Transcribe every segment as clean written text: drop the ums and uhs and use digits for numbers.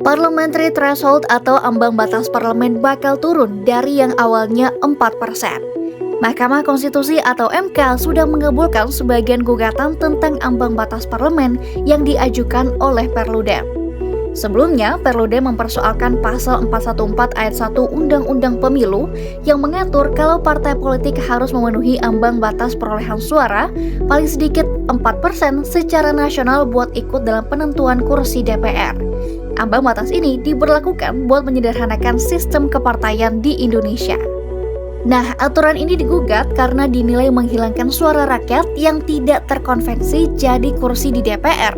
Parliamentary threshold atau ambang batas parlemen bakal turun dari yang awalnya 4%. Mahkamah Konstitusi atau MK sudah mengabulkan sebagian gugatan tentang ambang batas parlemen yang diajukan oleh Perludem. Sebelumnya, Perludem mempersoalkan pasal 414 ayat 1 Undang-Undang Pemilu yang mengatur kalau partai politik harus memenuhi ambang batas perolehan suara paling sedikit 4% secara nasional buat ikut dalam penentuan kursi DPR. Ambang batas ini diberlakukan buat menyederhanakan sistem kepartaian di Indonesia. Nah, aturan ini digugat karena dinilai menghilangkan suara rakyat yang tidak terkonvensi jadi kursi di DPR.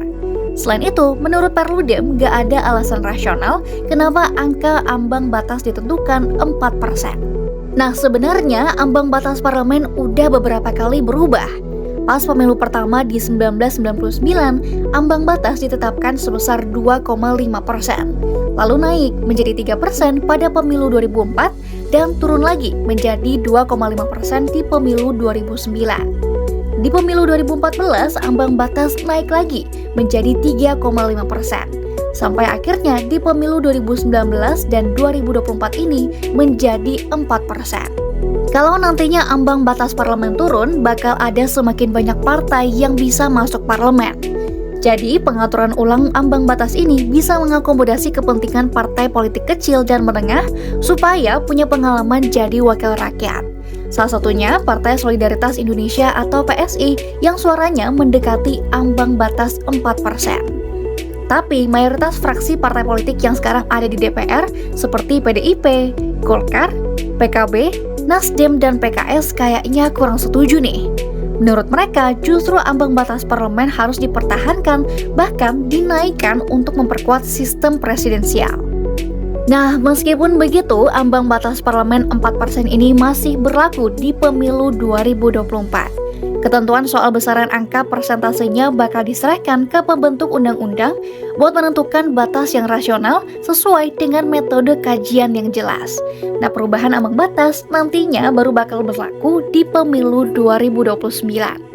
Selain itu, menurut Perludem, gak ada alasan rasional kenapa angka ambang batas ditentukan 4%. Nah, sebenarnya ambang batas parlemen udah beberapa kali berubah. Pas pemilu pertama di 1999, ambang batas ditetapkan sebesar 2,5%. Lalu naik menjadi 3% pada pemilu 2004 dan turun lagi menjadi 2,5% di pemilu 2009. Di pemilu 2014, ambang batas naik lagi menjadi 3,5%. Sampai akhirnya di pemilu 2019 dan 2024 ini menjadi 4%. Kalau nantinya ambang batas parlemen turun, bakal ada semakin banyak partai yang bisa masuk parlemen. Jadi, pengaturan ulang ambang batas ini bisa mengakomodasi kepentingan partai politik kecil dan menengah supaya punya pengalaman jadi wakil rakyat. Salah satunya Partai Solidaritas Indonesia atau PSI yang suaranya mendekati ambang batas 4%. Tapi mayoritas fraksi partai politik yang sekarang ada di DPR seperti PDIP, Golkar, PKB, Nasdem, dan PKS kayaknya kurang setuju nih. Menurut mereka, justru ambang batas parlemen harus dipertahankan, bahkan dinaikkan untuk memperkuat sistem presidensial. Nah, meskipun begitu, ambang batas parlemen 4% ini masih berlaku di pemilu 2024. Ketentuan soal besaran angka persentasenya bakal diserahkan ke pembentuk undang-undang buat menentukan batas yang rasional sesuai dengan metode kajian yang jelas. Nah, perubahan ambang batas nantinya baru bakal berlaku di pemilu 2029.